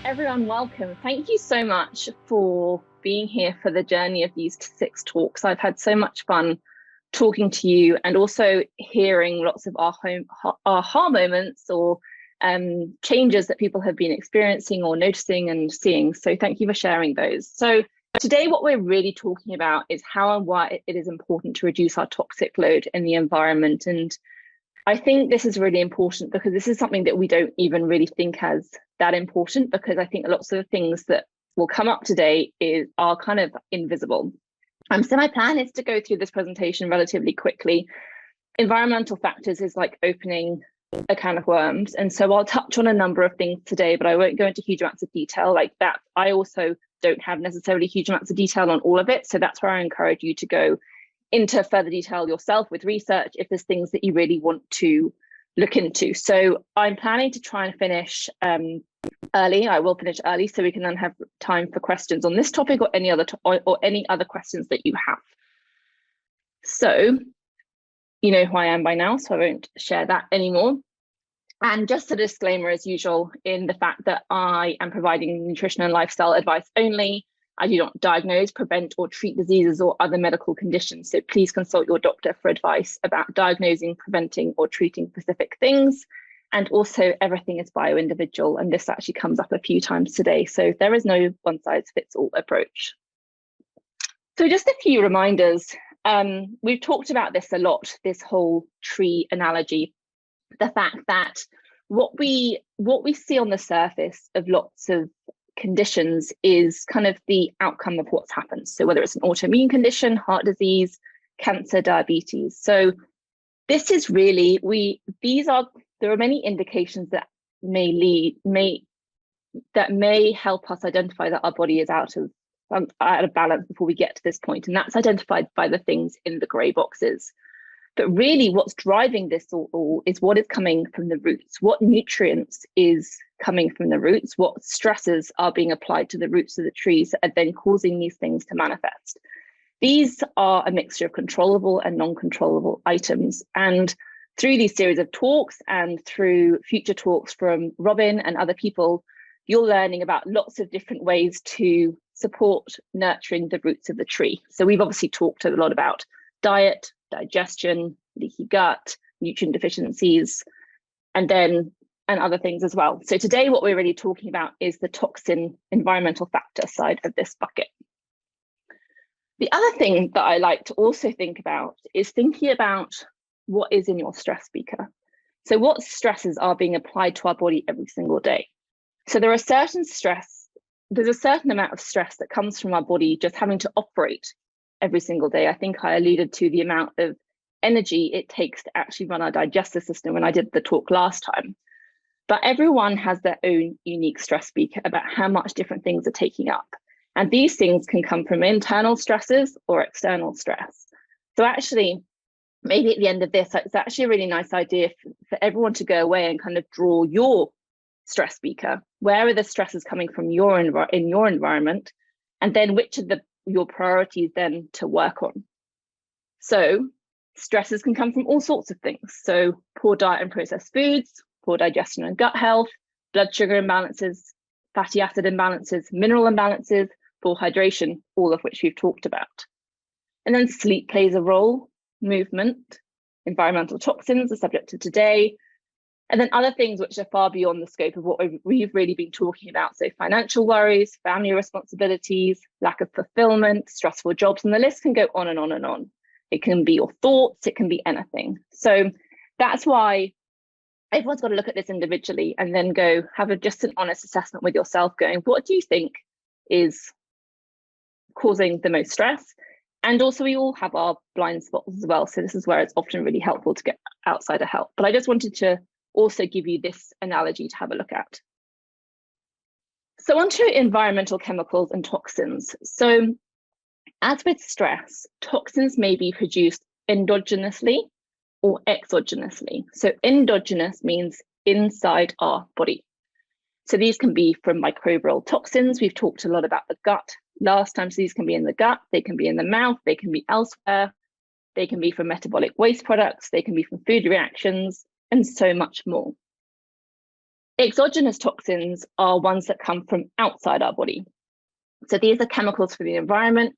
Everyone, welcome. Thank you so much for being here for the journey of these 6 talks. I've had so much fun talking to you and also hearing lots of aha moments or changes that people have been experiencing or noticing and seeing. So thank you for sharing those. So today what we're really talking about is how and why it is important to reduce our toxic load in the environment. And I think this is really important because this is something that we don't even really think as that important, because I think lots of the things that will come up today are kind of invisible. So my plan is to go through this presentation relatively quickly. Environmental factors is like opening a can of worms. And so I'll touch on a number of things today, but I won't go into huge amounts of detail like that. I also don't have necessarily huge amounts of detail on all of it. So that's where I encourage you to go into further detail yourself with research if there's things that you really want to look into. So I'm planning to try and finish early. I will finish early so we can then have time for questions on this topic or any other or any other questions that you have. So you know who I am by now, so I won't share that anymore. And just a disclaimer as usual in the fact that I am providing nutrition and lifestyle advice only. I do not diagnose, prevent, or treat diseases or other medical conditions. So please consult your doctor for advice about diagnosing, preventing, or treating specific things. And also everything is bio-individual. And this actually comes up a few times today. So there is no one-size-fits-all approach. So just a few reminders. We've talked about this a lot, this whole tree analogy. The fact that what we see on the surface of lots of conditions is kind of the outcome of what's happened. So whether it's an autoimmune condition, heart disease, cancer, diabetes. So this is really, there are many indications that may help us identify that our body is out of balance before we get to this point. And that's identified by the things in the gray boxes. But really what's driving this all is what is coming from the roots, what nutrients is coming from the roots, what stresses are being applied to the roots of the trees that are then causing these things to manifest. These are a mixture of controllable and non-controllable items. And through these series of talks and through future talks from Robin and other people, you're learning about lots of different ways to support nurturing the roots of the tree. So we've obviously talked a lot about diet, digestion, leaky gut, nutrient deficiencies, and other things as well. So today what we're really talking about is the toxin environmental factor side of this bucket. The other thing that I like to also think about is thinking about what is in your stress beaker. So what stresses are being applied to our body every single day? So there's a certain amount of stress that comes from our body just having to operate every single day. I think I alluded to the amount of energy it takes to actually run our digestive system when I did the talk last time. But everyone has their own unique stress beaker about how much different things are taking up. And these things can come from internal stresses or external stress. So actually, maybe at the end of this, it's actually a really nice idea for everyone to go away and kind of draw your stress beaker. Where are the stresses coming from in your environment? And then which of your priorities then to work on? So stresses can come from all sorts of things. So poor diet and processed foods, poor digestion and gut health, blood sugar imbalances, fatty acid imbalances, mineral imbalances, poor hydration, all of which we've talked about. And then sleep plays a role, movement, environmental toxins, the subject of today, and then other things which are far beyond the scope of what we've really been talking about. So financial worries, family responsibilities, lack of fulfillment, stressful jobs, and the list can go on and on and on. It can be your thoughts, it can be anything. So that's why everyone's got to look at this individually and then go have just an honest assessment with yourself going, what do you think is causing the most stress? And also we all have our blind spots as well. So this is where it's often really helpful to get outsider help. But I just wanted to also give you this analogy to have a look at. So onto environmental chemicals and toxins. So as with stress, toxins may be produced endogenously or exogenously. So endogenous means inside our body. So these can be from microbial toxins. We've talked a lot about the gut last time. So these can be in the gut, they can be in the mouth, they can be elsewhere. They can be from metabolic waste products, they can be from food reactions, and so much more. Exogenous toxins are ones that come from outside our body. So these are chemicals from the environment,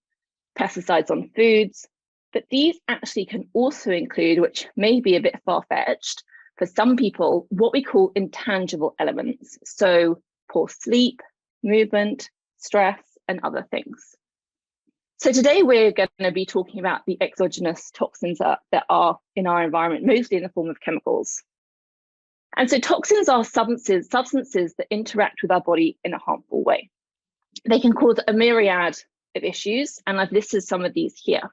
pesticides on foods, but these actually can also include, which may be a bit far-fetched for some people, what we call intangible elements. So poor sleep, movement, stress, and other things. So today we're going to be talking about the exogenous toxins that are in our environment, mostly in the form of chemicals. And so toxins are substances that interact with our body in a harmful way. They can cause a myriad of issues, and I've listed some of these here.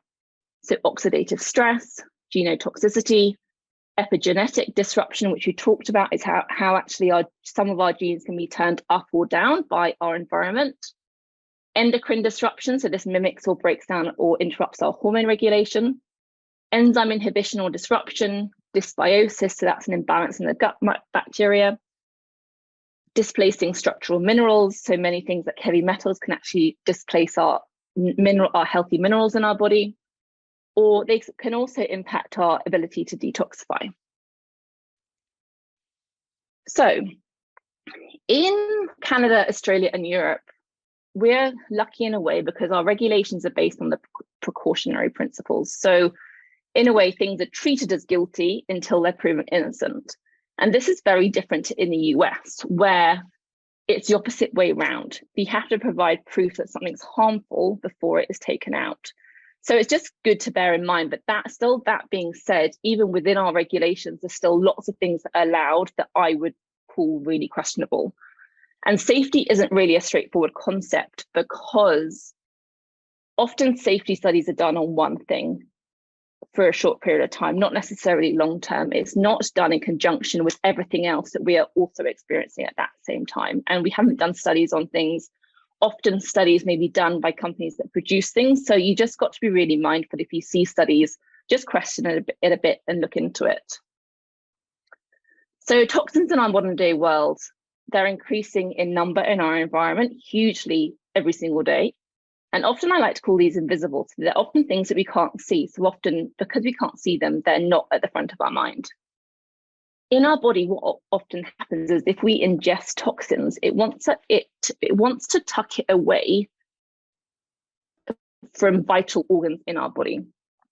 So oxidative stress, genotoxicity, epigenetic disruption, which we talked about, is how actually some of our genes can be turned up or down by our environment. Endocrine disruption, so this mimics or breaks down or interrupts our hormone regulation. Enzyme inhibition or disruption, dysbiosis, so that's an imbalance in the gut bacteria. Displacing structural minerals, so many things like heavy metals can actually displace our healthy minerals in our body, or they can also impact our ability to detoxify. So in Canada, Australia, and Europe, we're lucky in a way because our regulations are based on the precautionary principles. So in a way, things are treated as guilty until they're proven innocent. And this is very different in the US, where it's the opposite way around. You have to provide proof that something's harmful before it is taken out. So it's just good to bear in mind, but that being said, even within our regulations, there's still lots of things that are allowed that I would call really questionable. And safety isn't really a straightforward concept because often safety studies are done on one thing for a short period of time, not necessarily long-term. It's not done in conjunction with everything else that we are also experiencing at that same time. And we haven't done studies on things. Often studies may be done by companies that produce things. So you just got to be really mindful if you see studies, just question it a bit and look into it. So toxins in our modern day world, they're increasing in number in our environment hugely every single day. And often I like to call these invisible. So they're often things that we can't see. So often, because we can't see them, they're not at the front of our mind. In our body, what often happens is if we ingest toxins, it wants to tuck it away from vital organs in our body.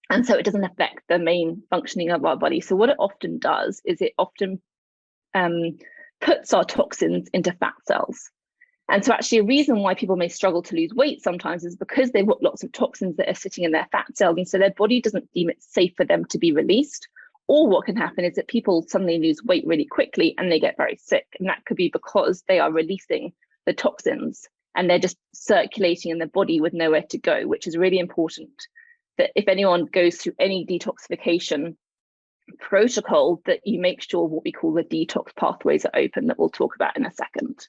And so it doesn't affect the main functioning of our body. So what it often does is it often puts our toxins into fat cells. And so actually a reason why people may struggle to lose weight sometimes is because they've got lots of toxins that are sitting in their fat cells. And so their body doesn't deem it safe for them to be released. Or what can happen is that people suddenly lose weight really quickly and they get very sick. And that could be because they are releasing the toxins and they're just circulating in the body with nowhere to go, which is really important that if anyone goes through any detoxification protocol, that you make sure what we call the detox pathways are open, that we'll talk about in a second.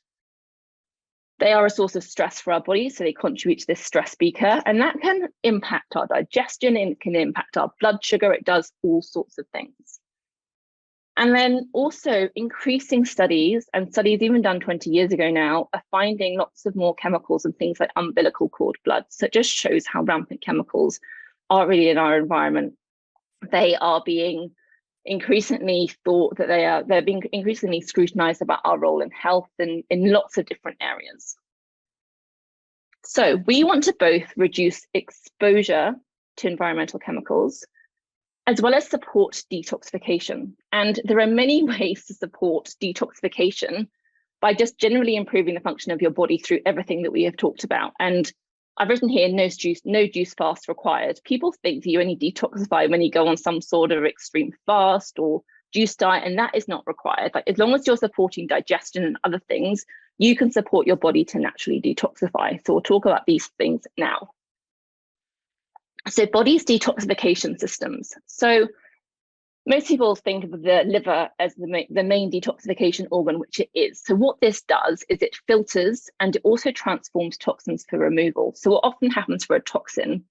They are a source of stress for our body, so they contribute to this stress beaker, and that can impact our digestion, it can impact our blood sugar, it does all sorts of things. And then also increasing studies, and studies even done 20 years ago now, are finding lots of more chemicals and things like umbilical cord blood. So it just shows how rampant chemicals are really in our environment. They are being increasingly thought that they're being increasingly scrutinized about our role in health and in lots of different areas. So we want to both reduce exposure to environmental chemicals as well as support detoxification. And there are many ways to support detoxification by just generally improving the function of your body through everything that we have talked about. And I've written here, no juice fast required. People think that you only detoxify when you go on some sort of extreme fast or juice diet, and that is not required. Like, as long as you're supporting digestion and other things, you can support your body to naturally detoxify. So we'll talk about these things now. So body's detoxification systems. So most people think of the liver as the main detoxification organ, which it is. So what this does is it filters and it also transforms toxins for removal. So what often happens for a toxin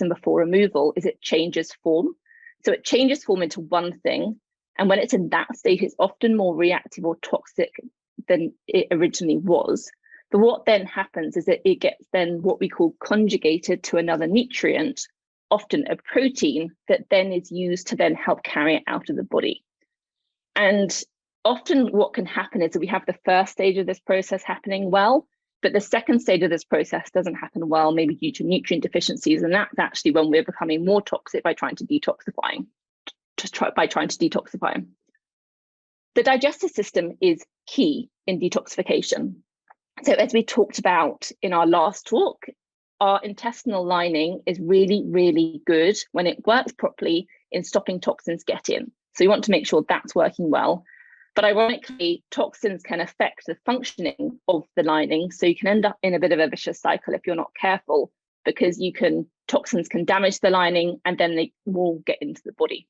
before removal is it changes form. So it changes form into one thing. And when it's in that state, it's often more reactive or toxic than it originally was. But what then happens is that it gets then what we call conjugated to another nutrient, often a protein, that then is used to then help carry it out of the body. And often what can happen is that we have the first stage of this process happening well, but the second stage of this process doesn't happen well, maybe due to nutrient deficiencies. And that's actually when we're becoming more toxic by trying to detoxify. The digestive system is key in detoxification. So as we talked about in our last talk, our intestinal lining is really, really good when it works properly in stopping toxins get in. So you want to make sure that's working well. But ironically, toxins can affect the functioning of the lining. So you can end up in a bit of a vicious cycle if you're not careful, because toxins can damage the lining and then they will get into the body.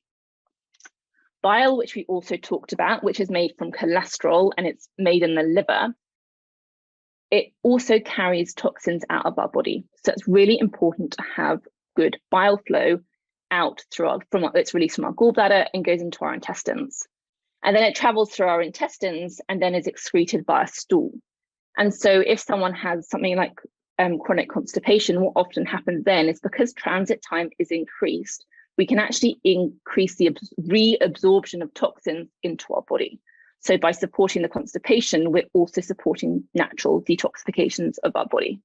Bile, which we also talked about, which is made from cholesterol and it's made in the liver, it also carries toxins out of our body. So it's really important to have good bile flow out it's released from our gallbladder and goes into our intestines. And then it travels through our intestines and then is excreted via stool. And so if someone has something like chronic constipation, what often happens then is because transit time is increased, we can actually increase the reabsorption of toxins into our body. So by supporting the constipation, we're also supporting natural detoxifications of our body.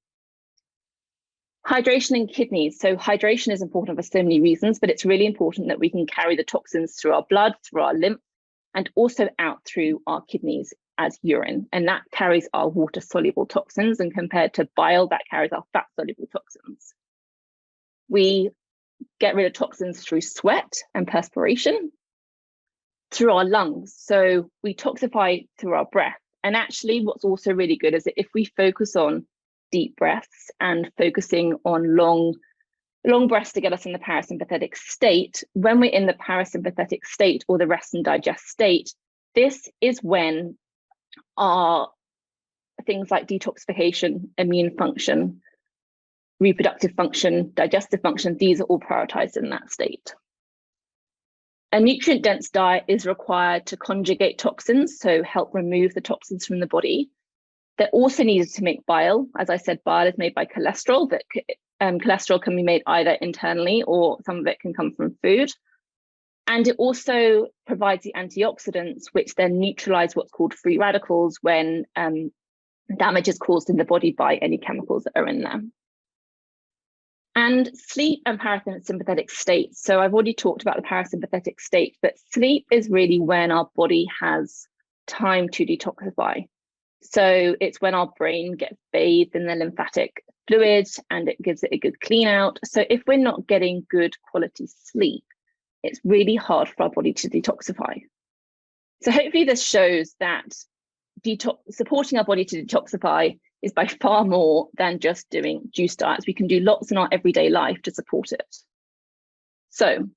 Hydration in kidneys. So hydration is important for so many reasons, but it's really important that we can carry the toxins through our blood, through our lymph, and also out through our kidneys as urine. And that carries our water-soluble toxins, and compared to bile, that carries our fat-soluble toxins. We get rid of toxins through sweat and perspiration, through our lungs. So we toxify through our breath. And actually, what's also really good is that if we focus on deep breaths and focusing on long breaths to get us in the parasympathetic state, when we're in the parasympathetic state or the rest and digest state, this is when our things like detoxification, immune function, reproductive function, digestive function, these are all prioritized in that state. A nutrient-dense diet is required to conjugate toxins, so help remove the toxins from the body. They're also needed to make bile. As I said, bile is made by cholesterol, but cholesterol can be made either internally or some of it can come from food. And it also provides the antioxidants, which then neutralize what's called free radicals when damage is caused in the body by any chemicals that are in there. And sleep and parasympathetic state. So I've already talked about the parasympathetic state, but sleep is really when our body has time to detoxify. So it's when our brain gets bathed in the lymphatic fluids and it gives it a good clean out. So if we're not getting good quality sleep, it's really hard for our body to detoxify. So hopefully this shows that supporting our body to detoxify is by far more than just doing juice diets. We can do lots in our everyday life to support it. So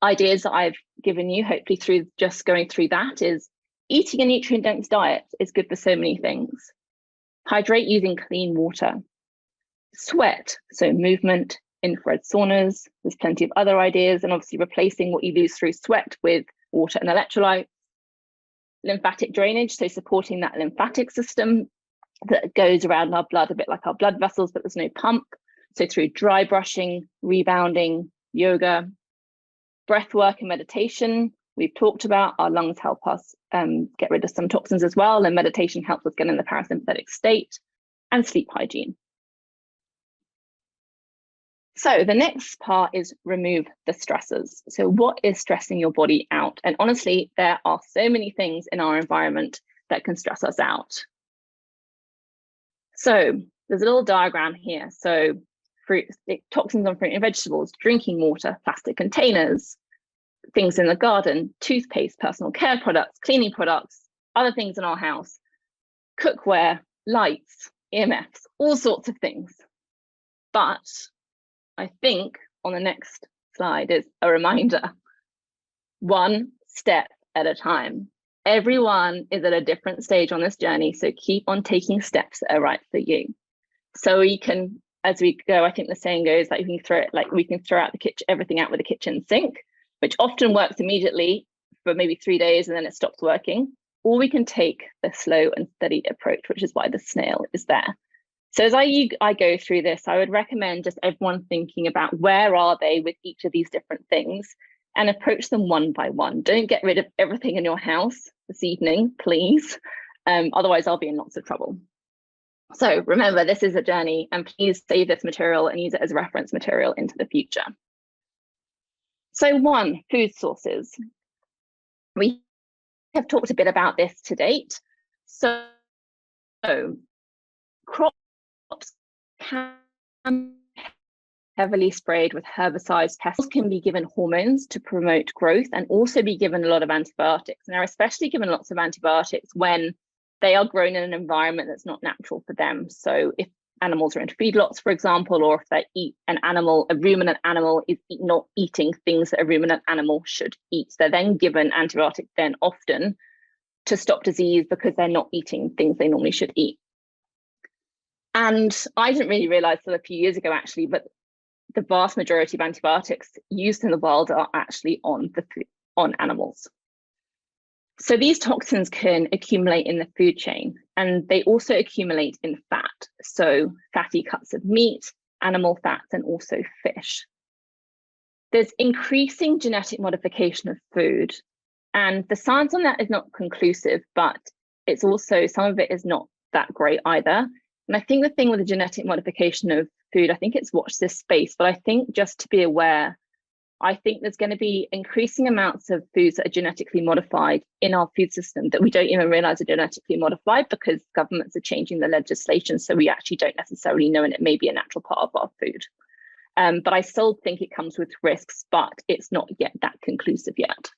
ideas that I've given you, hopefully through just going through that, is eating a nutrient-dense diet is good for so many things. Hydrate using clean water. Sweat, so movement, infrared saunas. There's plenty of other ideas, and obviously replacing what you lose through sweat with water and electrolytes. Lymphatic drainage, so supporting that lymphatic system that goes around our blood, a bit like our blood vessels, but there's no pump. So through dry brushing, rebounding, yoga, breath work and meditation, we've talked about. Our lungs help us get rid of some toxins as well, and meditation helps us get in the parasympathetic state, and sleep hygiene. So the next part is remove the stressors. So what is stressing your body out? And honestly, there are so many things in our environment that can stress us out. So there's a little diagram here. So toxins on fruit and vegetables, drinking water, plastic containers, things in the garden, toothpaste, personal care products, cleaning products, other things in our house, cookware, lights, EMFs, all sorts of things. But I think on the next slide is a reminder, one step at a time. Everyone is at a different stage on this journey, so keep on taking steps that are right for you. So we can, as we go, I think the saying goes, like we can throw out everything out with the kitchen sink, which often works immediately for maybe 3 days and then it stops working. Or we can take the slow and steady approach, which is why the snail is there. So as I go through this, I would recommend just everyone thinking about where are they with each of these different things and approach them one by one. Don't get rid of everything in your house this evening, please. Otherwise, I'll be in lots of trouble. So remember, this is a journey, and please save this material and use it as reference material into the future. So 1, food sources. We have talked a bit about this to date. So crops can be heavily sprayed with herbicides. Pests can be given hormones to promote growth and also be given a lot of antibiotics. And they're especially given lots of antibiotics when they are grown in an environment that's not natural for them. So if animals are in feedlots, for example, or if they eat a ruminant animal is not eating things that a ruminant animal should eat. They're then given antibiotics then often to stop disease because they're not eating things they normally should eat. And I didn't really realize till a few years ago, actually, but the vast majority of antibiotics used in the world are actually on animals. So these toxins can accumulate in the food chain, and they also accumulate in fat. So fatty cuts of meat, animal fats, and also fish. There's increasing genetic modification of food, and the science on that is not conclusive, but it's also, some of it is not that great either. And I think the thing with the genetic modification of food, I think it's watch this space, but I think just to be aware, I think there's going to be increasing amounts of foods that are genetically modified in our food system that we don't even realize are genetically modified because governments are changing the legislation. So we actually don't necessarily know, and it may be a natural part of our food. But I still think it comes with risks, but it's not yet that conclusive yet.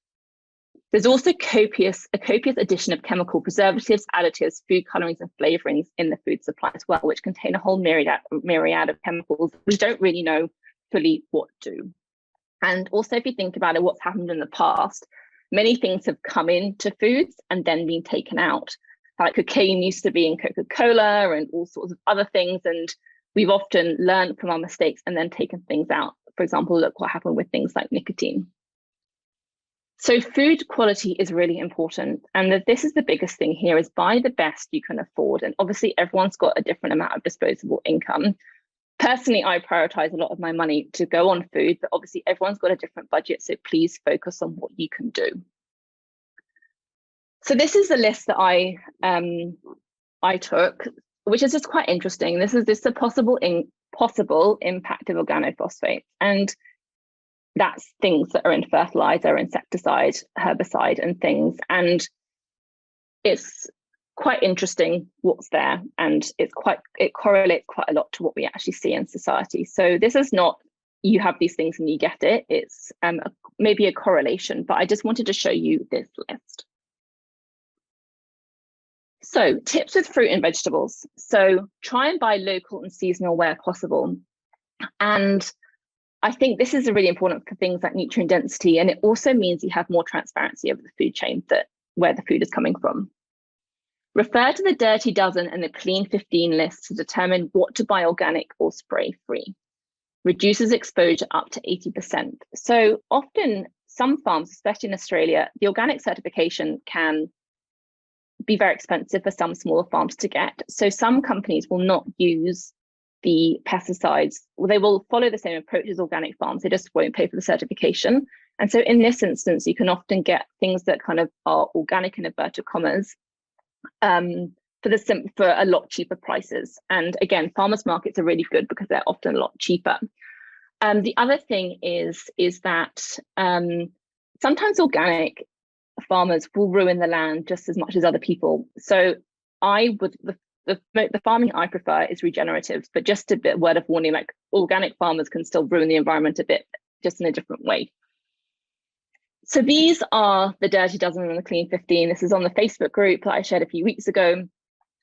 There's also a copious addition of chemical preservatives, additives, food colorings, and flavorings in the food supply as well, which contain a whole myriad of chemicals we don't really know fully what do. And also, if you think about it, what's happened in the past, many things have come into foods and then been taken out. Like cocaine used to be in Coca-Cola and all sorts of other things. And we've often learned from our mistakes and then taken things out. For example, look what happened with things like nicotine. So food quality is really important. And this is the biggest thing here, is buy the best you can afford. And obviously, everyone's got a different amount of disposable income. Personally, I prioritize a lot of my money to go on food, but obviously everyone's got a different budget, so please focus on what you can do. So this is the list that I took, which is just quite interesting. This is just a possible impact of organophosphates, and that's things that are in fertilizer, insecticide, herbicide, and things. And it's quite interesting what's there, and it correlates quite a lot to what we actually see in society. So this is not you have these things and you get it. It's maybe a correlation, but I just wanted to show you this list. So tips with fruit and vegetables. So try and buy local and seasonal where possible. And I think this is really important for things like nutrient density, and it also means you have more transparency over the food chain, that where the food is coming from. Refer to the Dirty Dozen and the Clean 15 list to determine what to buy organic or spray-free. Reduces exposure up to 80%. So often some farms, especially in Australia, the organic certification can be very expensive for some smaller farms to get. So some companies will not use the pesticides. Well, they will follow the same approach as organic farms. They just won't pay for the certification. And so in this instance, you can often get things that kind of are organic in inverted commas for a lot cheaper prices. And again, farmers markets are really good because they're often a lot cheaper. The other thing is that sometimes organic farmers will ruin the land just as much as other people. So the farming I prefer is regenerative, but just a bit word of warning, like organic farmers can still ruin the environment a bit, just in a different way. So these are the Dirty Dozen and the Clean 15. This is on the Facebook group that I shared a few weeks ago.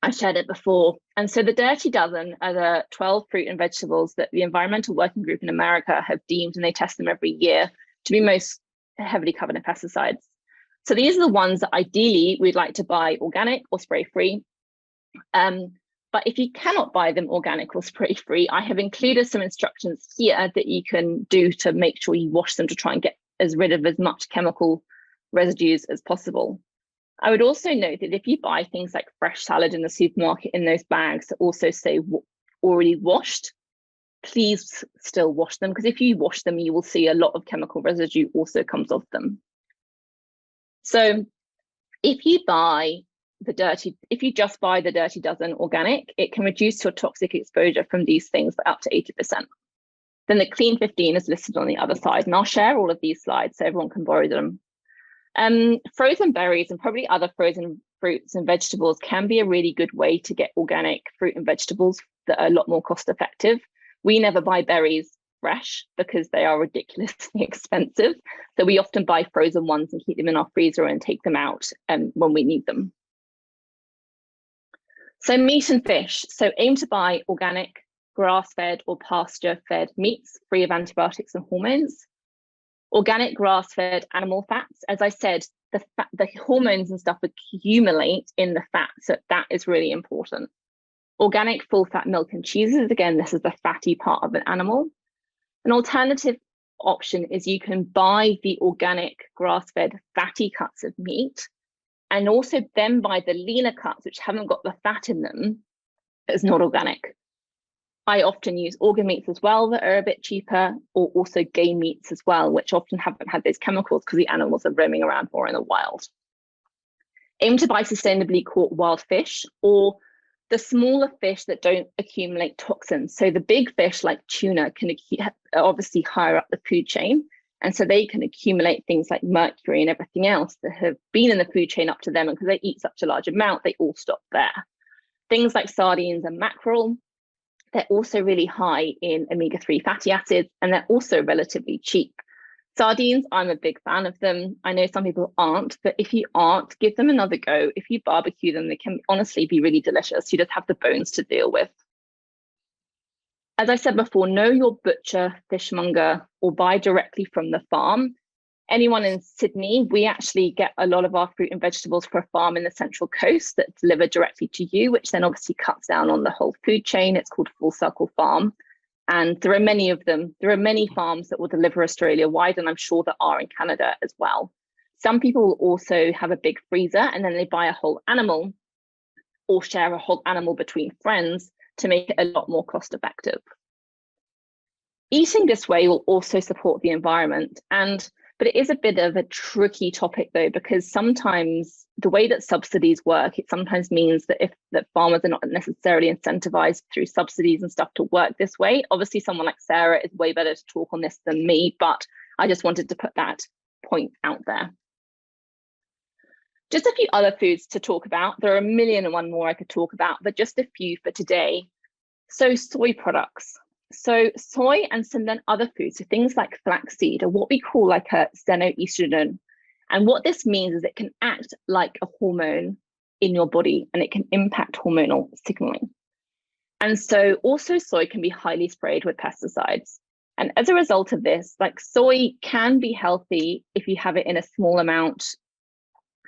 I shared it before. And so the Dirty Dozen are the 12 fruit and vegetables that the Environmental Working Group in America have deemed, and they test them every year, to be most heavily covered in pesticides. So these are the ones that ideally we'd like to buy organic or spray-free. But if you cannot buy them organic or spray-free, I have included some instructions here that you can do to make sure you wash them to try and get rid of as much chemical residues as possible. I would also note that if you buy things like fresh salad in the supermarket in those bags that also say already washed, please still wash them, because if you wash them, you will see a lot of chemical residue also comes off them. So If you just buy the Dirty Dozen organic, it can reduce your toxic exposure from these things by up to 80%. Then the Clean 15 is listed on the other side, and I'll share all of these slides so everyone can borrow them. Frozen berries and probably other frozen fruits and vegetables can be a really good way to get organic fruit and vegetables that are a lot more cost effective. We never buy berries fresh because they are ridiculously expensive. So we often buy frozen ones and keep them in our freezer and take them out when we need them. So meat and fish. So aim to buy organic, grass-fed or pasture-fed meats free of antibiotics and hormones. Organic grass-fed animal fats. As I said, the hormones and stuff accumulate in the fat, so that is really important. Organic full-fat milk and cheeses. Again, this is the fatty part of an animal. An alternative option is you can buy the organic grass-fed fatty cuts of meat, and also then buy the leaner cuts, which haven't got the fat in them, as not organic. I often use organ meats as well that are a bit cheaper, or also game meats as well, which often haven't had those chemicals because the animals are roaming around more in the wild. Aim to buy sustainably caught wild fish, or the smaller fish that don't accumulate toxins. So the big fish like tuna can obviously higher up the food chain, and so they can accumulate things like mercury and everything else that have been in the food chain up to them, and because they eat such a large amount, they all stop there. Things like sardines and mackerel, they're also really high in omega-3 fatty acids, and they're also relatively cheap. Sardines, I'm a big fan of them. I know some people aren't, but if you aren't, give them another go. If you barbecue them, they can honestly be really delicious. You just have the bones to deal with. As I said before, know your butcher, fishmonger, or buy directly from the farm. Anyone in Sydney, we actually get a lot of our fruit and vegetables for a farm in the Central Coast that deliver directly to you, which then obviously cuts down on the whole food chain. It's called Full Circle Farm. And there are many of them. There are many farms that will deliver Australia-wide, and I'm sure there are in Canada as well. Some people will also have a big freezer, and then they buy a whole animal or share a whole animal between friends to make it a lot more cost effective. Eating this way will also support the environment, but it is a bit of a tricky topic though, because sometimes the way that subsidies work, it sometimes means that that farmers are not necessarily incentivized through subsidies and stuff to work this way. Obviously, someone like Sarah is way better to talk on this than me, but I just wanted to put that point out there. Just a few other foods to talk about. There are a million and one more I could talk about, but just a few for today. So soy products. So soy and some then other foods, so things like flaxseed, are what we call like a xenoestrogen. And what this means is it can act like a hormone in your body, and it can impact hormonal signaling. And so also soy can be highly sprayed with pesticides. And as a result of this, like soy can be healthy if you have it in a small amount.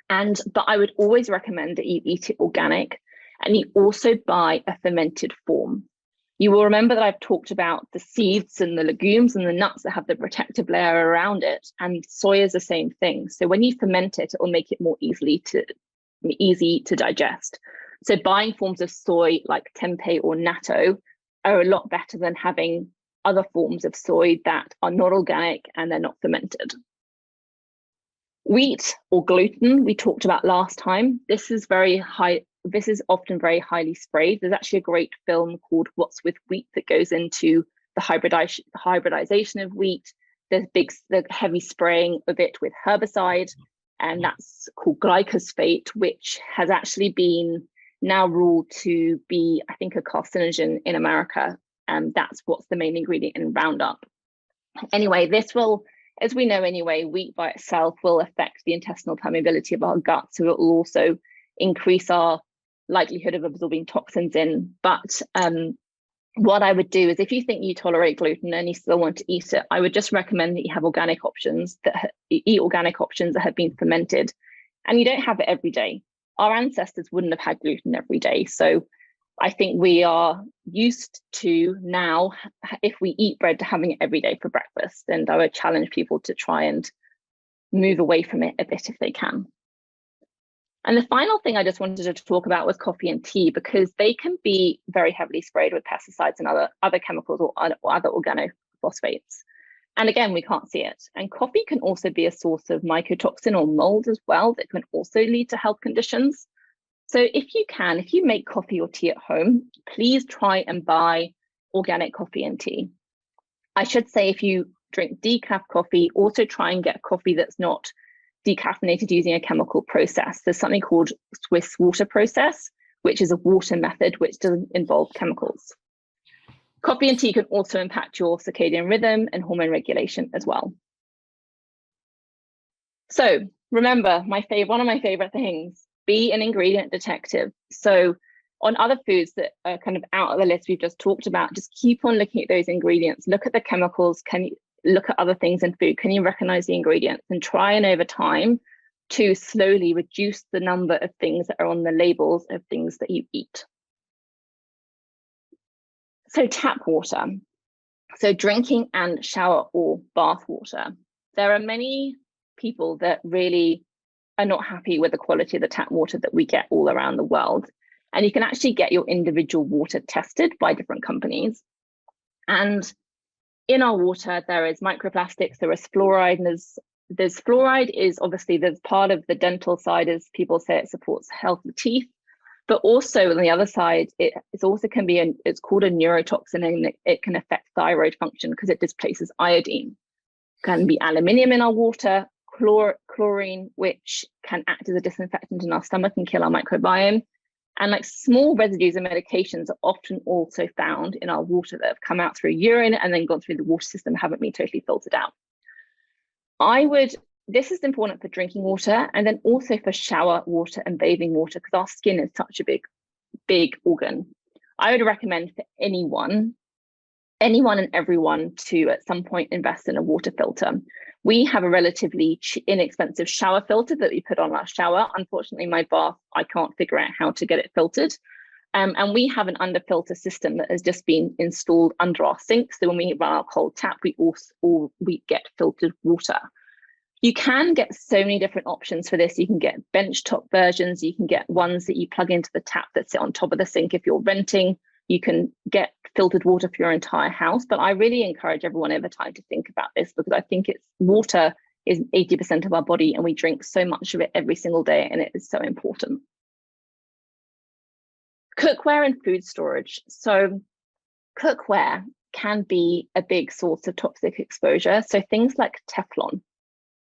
But I would always recommend that you eat it organic, and you also buy a fermented form. You will remember that I've talked about the seeds and the legumes and the nuts that have the protective layer around it, and soy is the same thing. So when you ferment it, it will make it more easy to digest. So buying forms of soy like tempeh or natto are a lot better than having other forms of soy that are not organic and they're not fermented. Wheat or gluten, we talked about last time. This is often very highly sprayed. There's actually a great film called What's with Wheat that goes into the hybridization of wheat. There's the heavy spraying of it with herbicide, and that's called glyphosate, which has actually been now ruled to be, I think, a carcinogen in America. And that's what's the main ingredient in Roundup. Anyway, this will, as we know anyway, wheat by itself will affect the intestinal permeability of our gut. So it will also increase our likelihood of absorbing toxins in. But what I would do is, if you think you tolerate gluten and you still want to eat it, I would just recommend that you have organic options, eat organic options that have been fermented, and you don't have it every day. Our ancestors wouldn't have had gluten every day. So I think we are used to now, if we eat bread, to having it every day for breakfast. And I would challenge people to try and move away from it a bit if they can. And the final thing I just wanted to talk about was coffee and tea, because they can be very heavily sprayed with pesticides and other chemicals or other organophosphates. And again, we can't see it. And coffee can also be a source of mycotoxin or mold as well that can also lead to health conditions. So if you make coffee or tea at home, please try and buy organic coffee and tea. I should say if you drink decaf coffee, also try and get coffee that's not decaffeinated using a chemical process. There's something called Swiss water process, which is a water method which doesn't involve chemicals. Coffee and tea can also impact your circadian rhythm and hormone regulation as well. So remember, one of my favorite things, be an ingredient detective. So on other foods that are kind of out of the list we've just talked about, just keep on looking at those ingredients, look at the chemicals, can you look at other things in food, can you recognize the ingredients, and try and over time to slowly reduce the number of things that are on the labels of things that you eat. So tap water, so drinking and shower or bath water. There are many people that really are not happy with the quality of the tap water that we get all around the world. And you can actually get your individual water tested by different companies. And in our water, there is microplastics, there is fluoride, and there's fluoride is obviously, there's part of the dental side, as people say, it supports health of teeth. But also on the other side, it also can be, it's called a neurotoxin, and it can affect thyroid function because it displaces iodine. Can be aluminium in our water, chlorine, which can act as a disinfectant in our stomach and kill our microbiome. And like small residues of medications are often also found in our water that have come out through urine and then gone through the water system, haven't been totally filtered out. This is important for drinking water and then also for shower water and bathing water, because our skin is such a big organ. I would recommend for anyone and everyone to at some point invest in a water filter. We have a relatively inexpensive shower filter that we put on our shower. Unfortunately, my bath, I can't figure out how to get it filtered. And we have an underfilter system that has just been installed under our sink. So when we run our cold tap, we get filtered water. You can get so many different options for this. You can get benchtop versions. You can get ones that you plug into the tap that sit on top of the sink if you're renting. You can get filtered water for your entire house. But I really encourage everyone over time to think about this, because I think water is 80% of our body and we drink so much of it every single day, and it is so important. Cookware and food storage. So cookware can be a big source of toxic exposure. So things like Teflon,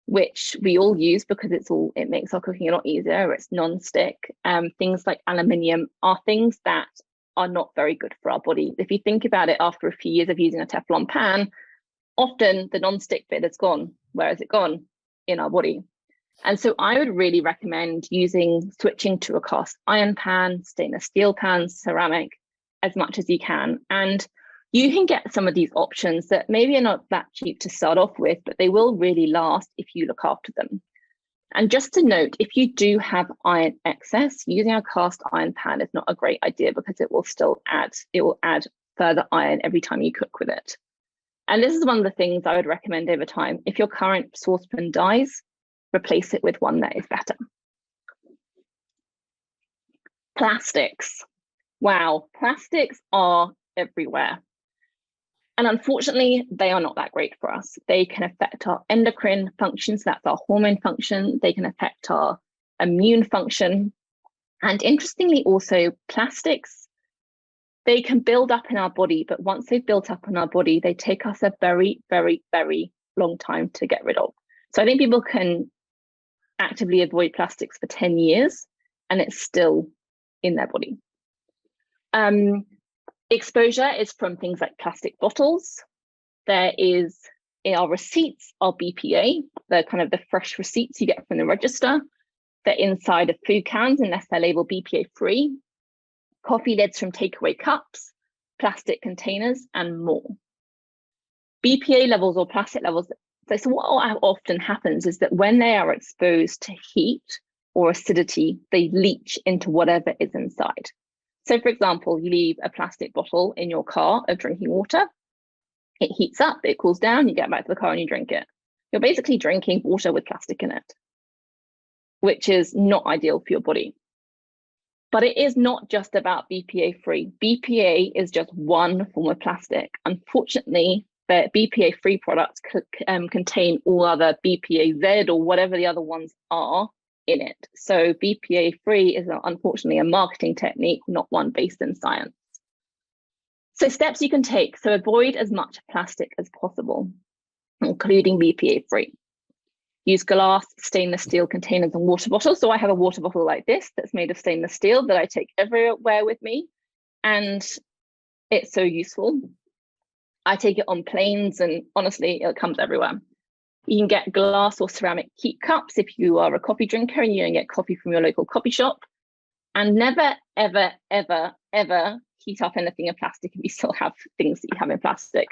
which we all use because it makes our cooking a lot easier. It's non-stick. Things like aluminium are things that are not very good for our body. If you think about it, after a few years of using a Teflon pan, often the non-stick bit is gone. Where is it gone? In our body. And so I would really recommend switching to a cast iron pan, stainless steel pans, ceramic, as much as you can. And you can get some of these options that maybe are not that cheap to start off with, but they will really last if you look after them. And just to note, if you do have iron excess, using a cast iron pan is not a great idea, because it will add further iron every time you cook with it. And this is one of the things I would recommend over time. If your current saucepan dies, replace it with one that is better. Plastics. Wow, plastics are everywhere. And unfortunately, they are not that great for us. They can affect our endocrine functions, that's our hormone function. They can affect our immune function. And interestingly also, plastics, they can build up in our body, but once they've built up in our body, they take us a very, very, very long time to get rid of. So I think people can actively avoid plastics for 10 years and it's still in their body. Exposure is from things like plastic bottles. There is, in our receipts, our BPA, the kind of the fresh receipts you get from the register. They're inside of food cans unless they're labeled BPA free. Coffee lids from takeaway cups, plastic containers, and more. BPA levels or plastic levels. So what often happens is that when they are exposed to heat or acidity, they leach into whatever is inside. So for example, you leave a plastic bottle in your car of drinking water, it heats up, it cools down, you get back to the car and you drink it. You're basically drinking water with plastic in it, which is not ideal for your body. But it is not just about BPA free. BPA is just one form of plastic. Unfortunately, BPA-free products contain all other BPA-Z or whatever the other ones are in it. So BPA-free is unfortunately a marketing technique, not one based in science. So steps you can take. So avoid as much plastic as possible, including BPA-free. Use glass, stainless steel containers and water bottles. So I have a water bottle like this that's made of stainless steel that I take everywhere with me. And it's so useful. I take it on planes and honestly, it comes everywhere. You can get glass or ceramic keep cups if you are a coffee drinker and you don't get coffee from your local coffee shop. And never, ever, ever, ever heat up anything in plastic if you still have things that you have in plastic.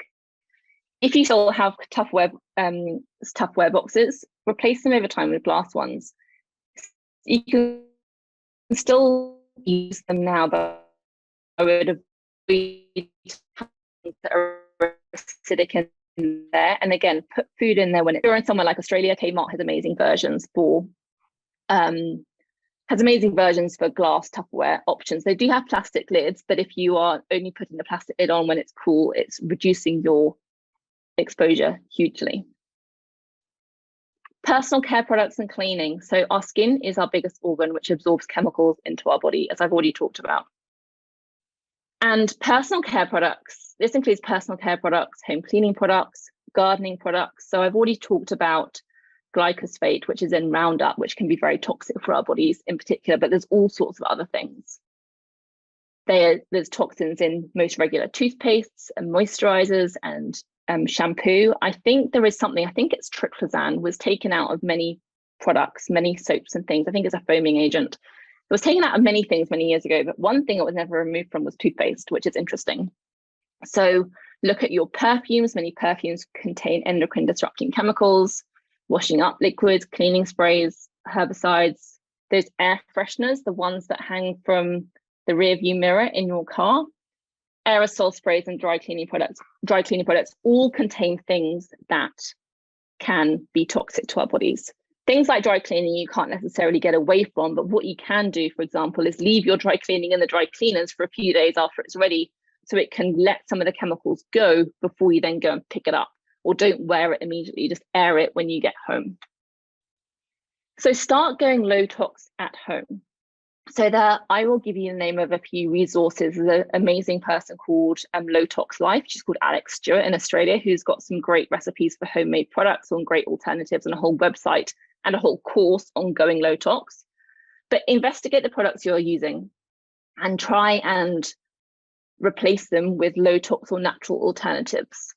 If you still have Tupperware boxes, replace them over time with glass ones. You can still use them now, but I would avoid that are acidic in there. And again, put food in there when you're in somewhere like Australia. Kmart has amazing versions for glass Tupperware options. They do have plastic lids, but if you are only putting the plastic lid on when it's cool, it's reducing your exposure hugely. Personal care products and cleaning. So our skin is our biggest organ, which absorbs chemicals into our body, as I've already talked about. And personal care products, this includes personal care products, home cleaning products, gardening products. So I've already talked about glyphosate, which is in Roundup, which can be very toxic for our bodies in particular, but there's all sorts of other things. There's toxins in most regular toothpastes and moisturizers and shampoo. I think there is something, I think it's triclosan was taken out of many products, many soaps and things. I think it's a foaming agent. It was taken out of many things many years ago, but one thing it was never removed from was toothpaste, which is interesting. So look at your perfumes. Many perfumes contain endocrine disrupting chemicals, washing up liquids, cleaning sprays, herbicides, those air fresheners, the ones that hang from the rear view mirror in your car, aerosol sprays and dry cleaning products all contain things that can be toxic to our bodies. Things like dry cleaning you can't necessarily get away from, but what you can do, for example, is leave your dry cleaning in the dry cleaners for a few days after it's ready, so it can let some of the chemicals go before you then go and pick it up. Or don't wear it immediately, just air it when you get home. So start going low tox at home. So there, I will give you the name of a few resources. There's an amazing person called Low Tox Life. She's called Alex Stewart in Australia, who's got some great recipes for homemade products and great alternatives and a whole website and a whole course on going low tox. But investigate the products you're using and try and replace them with low tox or natural alternatives.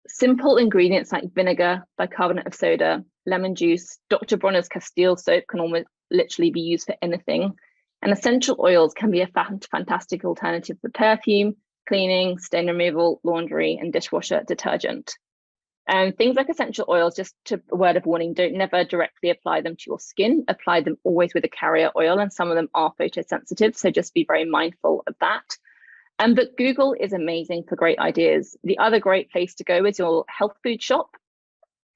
Simple ingredients like vinegar, bicarbonate of soda, lemon juice, Dr. Bronner's Castile soap can almost literally be used for anything. And essential oils can be a fantastic alternative for perfume, cleaning, stain removal, laundry, and dishwasher detergent. Things like essential oils, just a word of warning, don't never directly apply them to your skin. Apply them always with a carrier oil, and some of them are photosensitive, so just be very mindful of that. But Google is amazing for great ideas. The other great place to go is your health food shop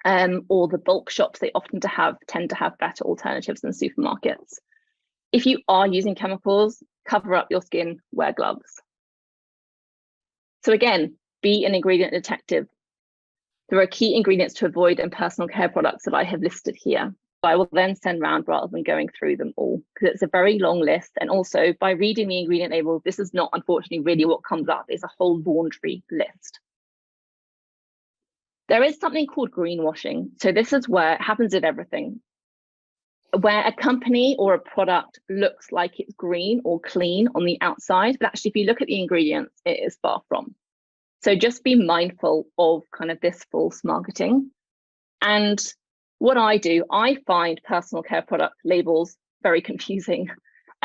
or the bulk shops. They often tend to have better alternatives than supermarkets. If you are using chemicals, cover up your skin, wear gloves. So again, be an ingredient detective. There are key ingredients to avoid in personal care products that I have listed here. I will then send round rather than going through them all, because it's a very long list. And also by reading the ingredient label, this is not unfortunately really what comes up. It's a whole laundry list. There is something called greenwashing. So this is where it happens with everything. Where a company or a product looks like it's green or clean on the outside, but actually if you look at the ingredients, it is far from. So just be mindful of kind of this false marketing. And what I do, I find personal care product labels very confusing.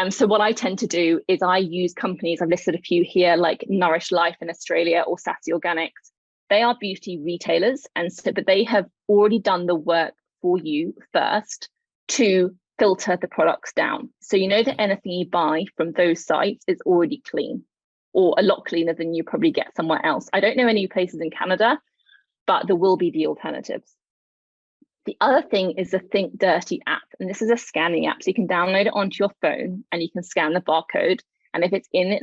So what I tend to do is I use companies, I've listed a few here, like Nourish Life in Australia or Sassy Organics. They are beauty retailers, and so but they have already done the work for you first to filter the products down. So you know that anything you buy from those sites is already clean, or a lot cleaner than you probably get somewhere else. I don't know any places in Canada, but there will be the alternatives. The other thing is the Think Dirty app, and this is a scanning app. So you can download it onto your phone and you can scan the barcode. And if it's in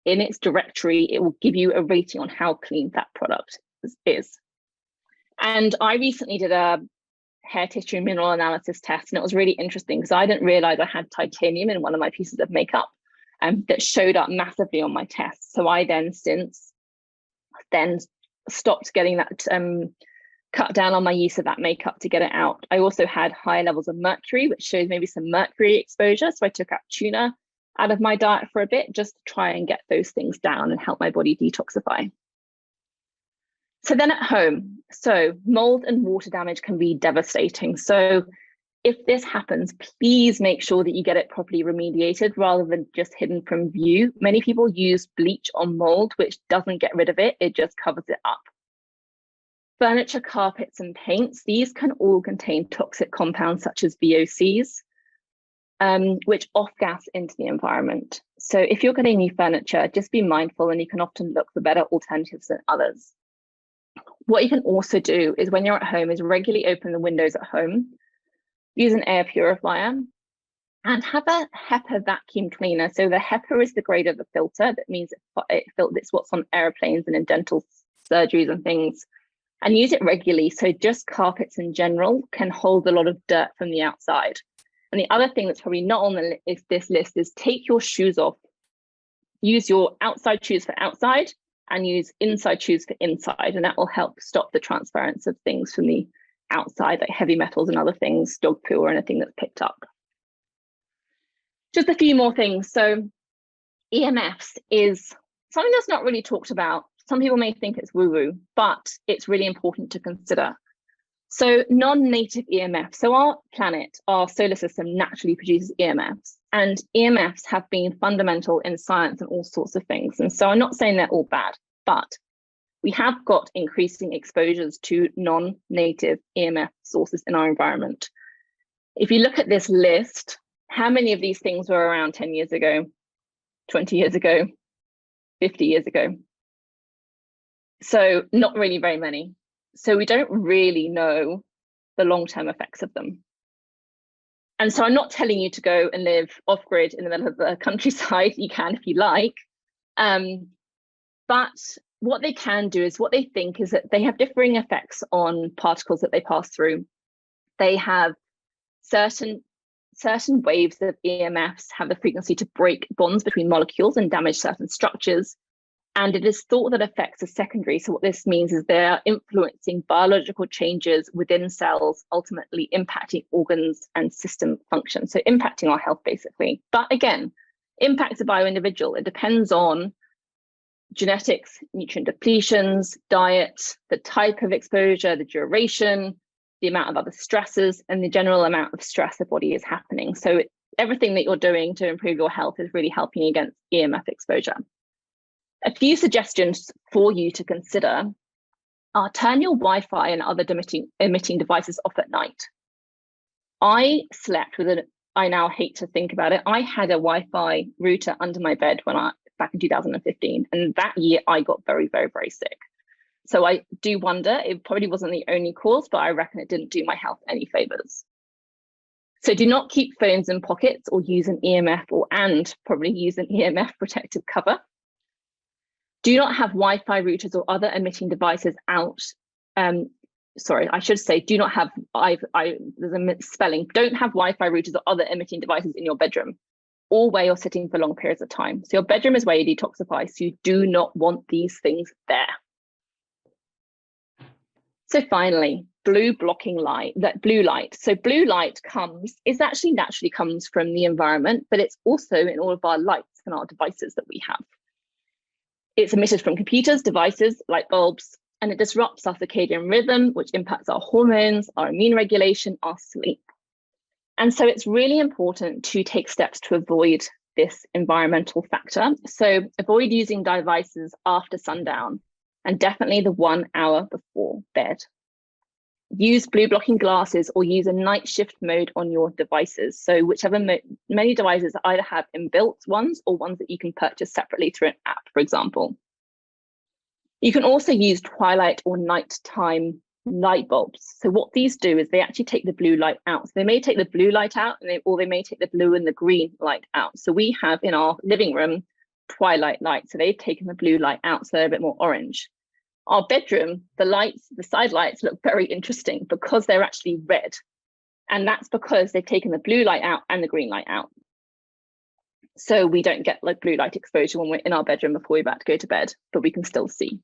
its directory, it will give you a rating on how clean that product is. And I recently did a hair tissue mineral analysis test, and it was really interesting because I didn't realize I had titanium in one of my pieces of makeup that showed up massively on my test. So I then stopped getting that, cut down on my use of that makeup to get it out. I also had high levels of mercury, which shows maybe some mercury exposure. So I took out tuna out of my diet for a bit just to try and get those things down and help my body detoxify. So then at home, so mold and water damage can be devastating. So if this happens, please make sure that you get it properly remediated rather than just hidden from view. Many people use bleach on mold, which doesn't get rid of it, it just covers it up. Furniture, carpets, and paints, these can all contain toxic compounds such as VOCs, which off-gas into the environment. So if you're getting new furniture, just be mindful, and you can often look for better alternatives than others. What you can also do is when you're at home is regularly open the windows at home, use an air purifier, and have a HEPA vacuum cleaner. So the HEPA is the grade of the filter. That means it's what's on airplanes and in dental surgeries and things. And use it regularly. So just carpets in general can hold a lot of dirt from the outside. And the other thing that's probably not on this list is take your shoes off. Use your outside shoes for outside and use inside shoes for inside. And that will help stop the transference of things from the outside, like heavy metals and other things, dog poo or anything that's picked up. Just a few more things. So EMFs is something that's not really talked about. Some people may think it's woo-woo, but it's really important to consider. So non-native EMFs. So our planet, our solar system naturally produces EMFs, and EMFs have been fundamental in science and all sorts of things. And so I'm not saying they're all bad, but we have got increasing exposures to non-native EMF sources in our environment. If you look at this list, how many of these things were around 10 years ago, 20 years ago, 50 years ago? So not really very many. So we don't really know the long-term effects of them. And so I'm not telling you to go and live off-grid in the middle of the countryside. You can if you like. But what they can do is, what they think is that they have differing effects on particles that they pass through. They have certain waves of EMFs have the frequency to break bonds between molecules and damage certain structures. And it is thought that effects are secondary. So what this means is they're influencing biological changes within cells, ultimately impacting organs and system function. So impacting our health, basically. But again, impacts are bio-individual. It depends on genetics, nutrient depletions, diet, the type of exposure, the duration, the amount of other stresses, and the general amount of stress the body is happening. So everything that you're doing to improve your health is really helping against EMF exposure. A few suggestions for you to consider are: turn your Wi-Fi and other emitting devices off at night. I slept with I now hate to think about it, I had a Wi-Fi router under my bed back in 2015, and that year I got very, very, very sick. So I do wonder, it probably wasn't the only cause, but I reckon it didn't do my health any favors. So do not keep phones in pockets or use an EMF and probably use an EMF protective cover. Do not have Wi-Fi routers or other emitting devices out. Sorry, I should say do not have, there's a misspelling. Don't have Wi-Fi routers or other emitting devices in your bedroom or where you're sitting for long periods of time. So your bedroom is where you detoxify, so you do not want these things there. So finally, blue light. So blue light naturally comes from the environment, but it's also in all of our lights and our devices that we have. It's emitted from computers, devices, light bulbs, and it disrupts our circadian rhythm, which impacts our hormones, our immune regulation, our sleep. And so it's really important to take steps to avoid this environmental factor. So avoid using devices after sundown, and definitely the 1 hour before bed. Use blue blocking glasses or use a night shift mode on your devices. So whichever many devices either have inbuilt ones or ones that you can purchase separately through an app, for example. You can also use twilight or nighttime light bulbs. So what these do is they actually take the blue light out. So they may take the blue light out, or they may take the blue and the green light out. So we have in our living room twilight light. So they've taken the blue light out, so they're a bit more orange. Our bedroom, the lights, the side lights look very interesting because they're actually red. And that's because they've taken the blue light out and the green light out. So we don't get like blue light exposure when we're in our bedroom before we're about to go to bed, but we can still see.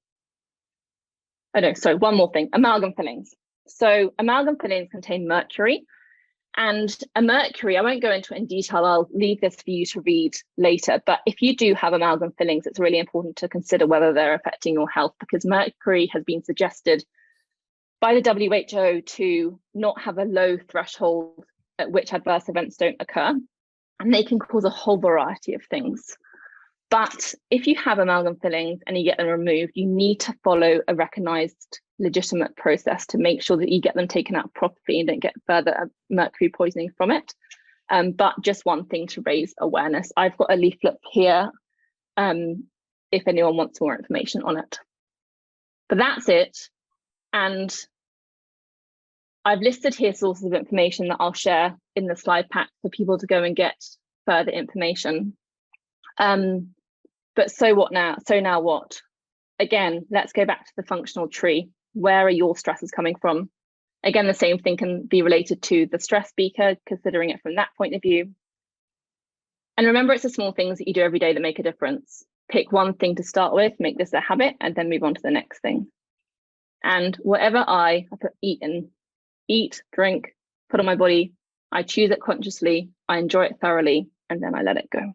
Oh no, sorry, one more thing, amalgam fillings. So amalgam fillings contain mercury, and a mercury, I won't go into it in detail, I'll leave this for you to read later, but if you do have amalgam fillings, it's really important to consider whether they're affecting your health, because mercury has been suggested by the WHO to not have a low threshold at which adverse events don't occur, and they can cause a whole variety of things. But if you have amalgam fillings and you get them removed, you need to follow a recognized legitimate process to make sure that you get them taken out properly and don't get further mercury poisoning from it. But just one thing to raise awareness. I've got a leaflet here if anyone wants more information on it. But that's it. And I've listed here sources of information that I'll share in the slide pack for people to go and get further information. But so what now? So now what? Again, let's go back to the functional tree. Where are your stresses coming from? Again, the same thing can be related to the stress beaker, considering it from that point of view. And remember, it's the small things that you do every day that make a difference. Pick one thing to start with, make this a habit, and then move on to the next thing. And whatever I put eat, drink, put on my body, I choose it consciously, I enjoy it thoroughly, and then I let it go.